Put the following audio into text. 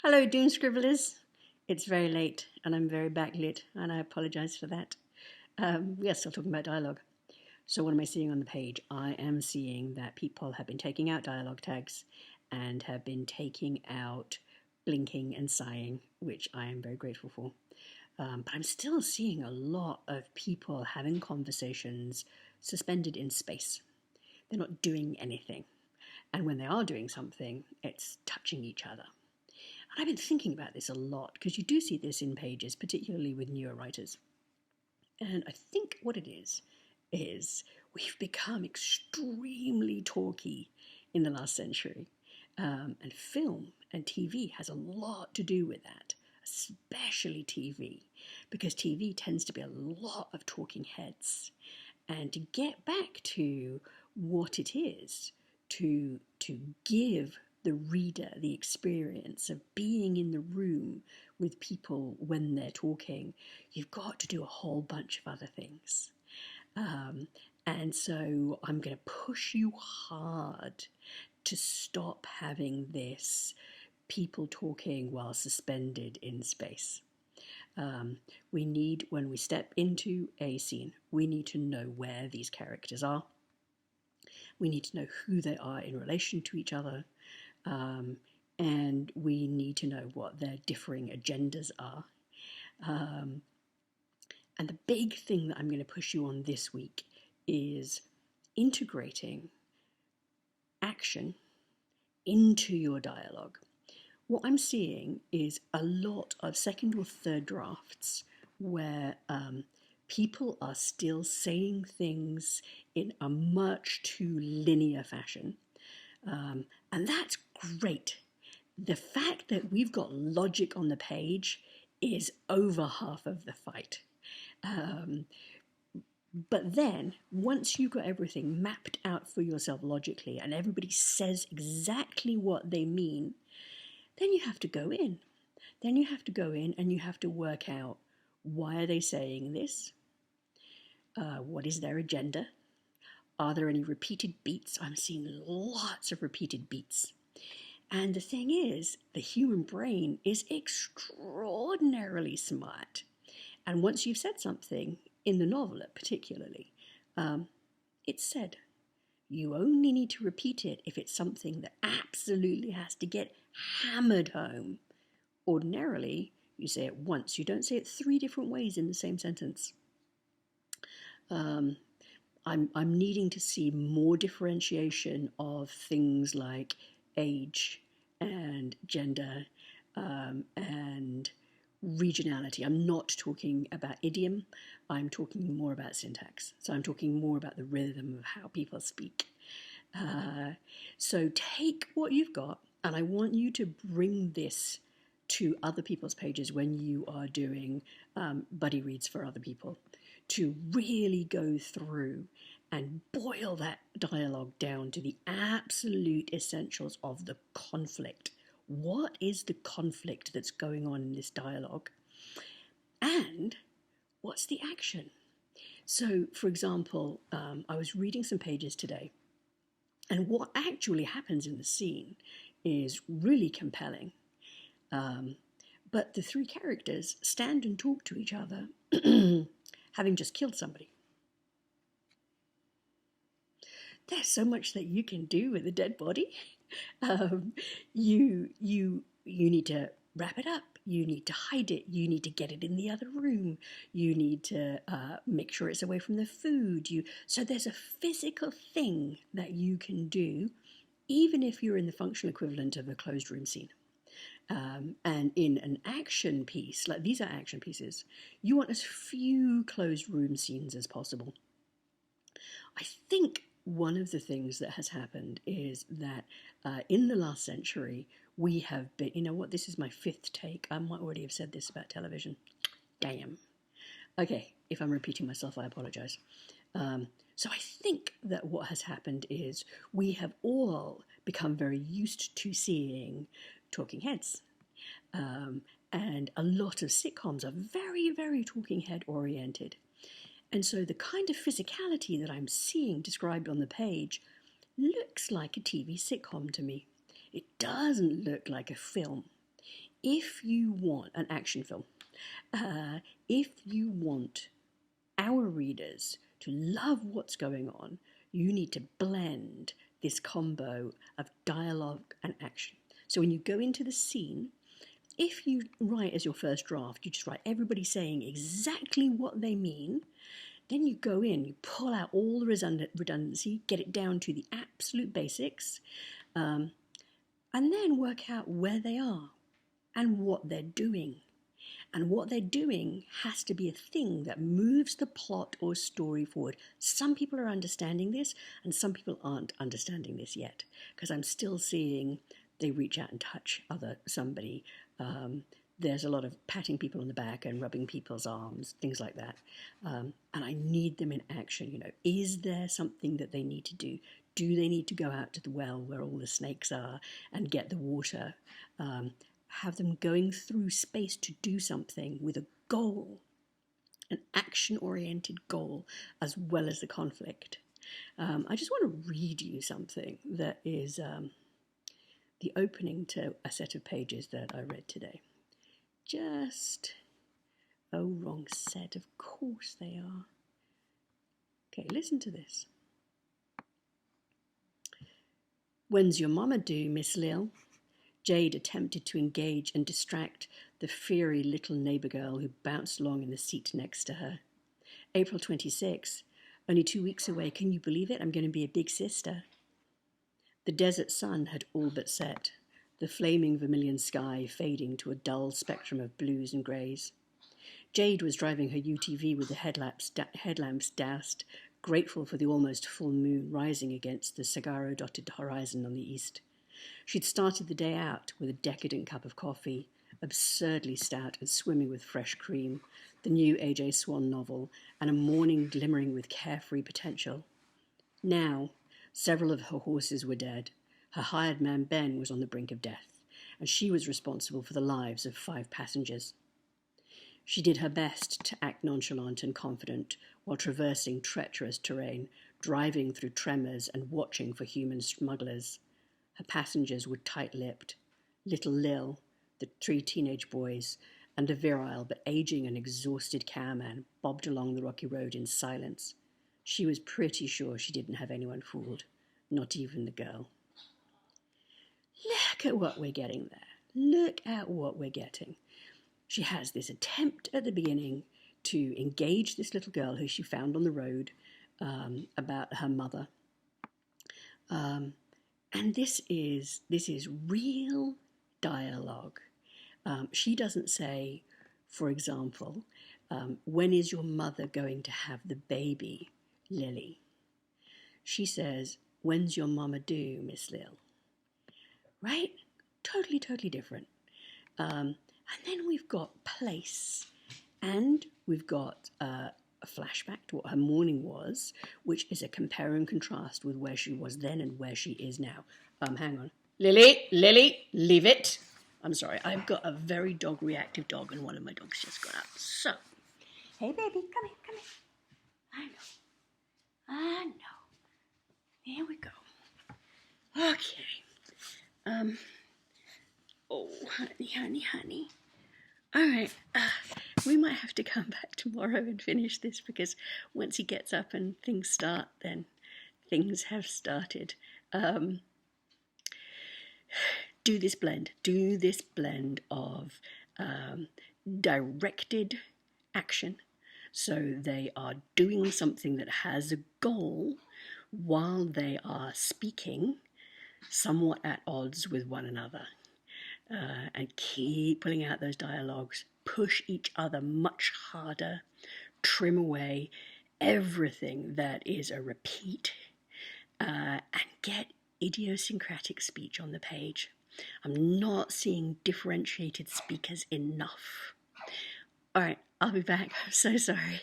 Hello, Doom Scribblers. It's very late and I'm very backlit, and I apologise for that. We are still talking about dialogue. So, what am I seeing on the page? I am seeing that people have been taking out dialogue tags and have been taking out blinking and sighing, which I am very grateful for. But I'm still seeing a lot of people having conversations suspended in space. They're not doing anything. And when they are doing something, it's touching each other. And I've been thinking about this a lot because you do see this in pages, particularly with newer writers. And I think what it is we've become extremely talky in the last century. And film and TV has a lot to do with that, especially TV, because TV tends to be a lot of talking heads. And to get back to what it is to give the reader the experience of being in the room with people when they're talking, you've got to do a whole bunch of other things. And so I'm going to push you hard to stop having this people talking while suspended in space. We need, when we step into a scene, we need to know where these characters are. We need to know who they are in relation to each other. And we need to know what their differing agendas are. And the big thing that I'm going to push you on this week is integrating action into your dialogue. What I'm seeing is a lot of second or third drafts where people are still saying things in a much too linear fashion. And that's great. The fact that we've got logic on the page is over half of the fight. But then, once you've got everything mapped out for yourself logically and everybody says exactly what they mean, then you have to go in. Then you have to go in and you have to work out, why are they saying this? What is their agenda? Are there any repeated beats? I'm seeing lots of repeated beats. And the thing is, the human brain is extraordinarily smart. And once you've said something, in the novel particularly, it's said. You only need to repeat it if it's something that absolutely has to get hammered home. Ordinarily, you say it once. You don't say it 3 different ways in the same sentence. I'm needing to see more differentiation of things like age and gender and regionality. I'm not talking about idiom, I'm talking more about syntax. So I'm talking more about the rhythm of how people speak. So take what you've got, and I want you to bring this to other people's pages when you are doing buddy reads for other people, to really go through and boil that dialogue down to the absolute essentials of the conflict. What is the conflict that's going on in this dialogue? And what's the action? So, for example, I was reading some pages today, and what actually happens in the scene is really compelling. But the 3 characters stand and talk to each other, having just killed somebody. There's so much that you can do with a dead body. You need to wrap it up. You need to hide it. You need to get it in the other room. You need to make sure it's away from the food. So there's a physical thing that you can do, even if you're in the functional equivalent of a closed room scene. And in an action piece, like these are action pieces, you want as few closed room scenes as possible. I think one of the things that has happened is that in the last century, we have been, you know what, this is my 5th take. I might already have said this about television. Damn. Okay, if I'm repeating myself, I apologize. So I think that what has happened is we have all become very used to seeing talking heads. And a lot of sitcoms are very, very talking head oriented. And so the kind of physicality that I'm seeing described on the page looks like a TV sitcom to me. It doesn't look like a film. if you want an action film, if you want our readers to love what's going on, you need to blend this combo of dialogue and action. So when you go into the scene, if you write as your first draft, you just write everybody saying exactly what they mean. Then you go in, you pull out all the redundancy, get it down to the absolute basics, and then work out where they are and what they're doing. And what they're doing has to be a thing that moves the plot or story forward. Some people are understanding this, and some people aren't understanding this yet, because I'm still seeing they reach out and touch somebody. There's a lot of patting people on the back and rubbing people's arms, things like that. And I need them in action. You know, is there something that they need to do? Do they need to go out to the well where all the snakes are and get the water? Have them going through space to do something with a goal, an action-oriented goal, as well as the conflict. I just want to read you something that is the opening to a set of pages that I read today. Wrong set, of course they are. Okay, listen to this. When's your mama due, Miss Lil? Jade attempted to engage and distract the fiery little neighbour girl who bounced along in the seat next to her. April 26, only 2 weeks away. Can you believe it? I'm going to be a big sister. The desert sun had all but set, the flaming vermilion sky fading to a dull spectrum of blues and greys. Jade was driving her UTV with the headlamps doused, grateful for the almost full moon rising against the Saguaro-dotted horizon on the east. She'd started the day out with a decadent cup of coffee, absurdly stout and swimming with fresh cream, the new A.J. Swan novel, and a morning glimmering with carefree potential. Now, several of her horses were dead. Her hired man Ben was on the brink of death, and she was responsible for the lives of 5 passengers. She did her best to act nonchalant and confident while traversing treacherous terrain, driving through tremors and watching for human smugglers. Her passengers were tight-lipped. Little Lil, the 3 teenage boys, and a virile but aging and exhausted cowman bobbed along the rocky road in silence. She was pretty sure she didn't have anyone fooled, not even the girl. Look at what we're getting there. Look at what we're getting. She has this attempt at the beginning to engage this little girl who she found on the road about her mother. And this is real dialogue. She doesn't say, for example, when is your mother going to have the baby, Lily? She says, when's your mama due, Miss Lil? Right? Totally, totally different. And then we've got place, and we've got a flashback to what her morning was, which is a compare and contrast with where she was then and where she is now. Hang on. Lily, leave it. I'm sorry, I've got a very reactive dog, and one of my dogs just got up. So, hey baby, come here. I know. Here we go. Okay. Oh, honey. All right, we might have to come back tomorrow and finish this, because once he gets up and things start, then things have started. Do this blend of directed action. So they are doing something that has a goal while they are speaking somewhat at odds with one another. And keep pulling out those dialogues, push each other much harder, trim away everything that is a repeat, and get idiosyncratic speech on the page. I'm not seeing differentiated speakers enough. All right, I'll be back. I'm so sorry.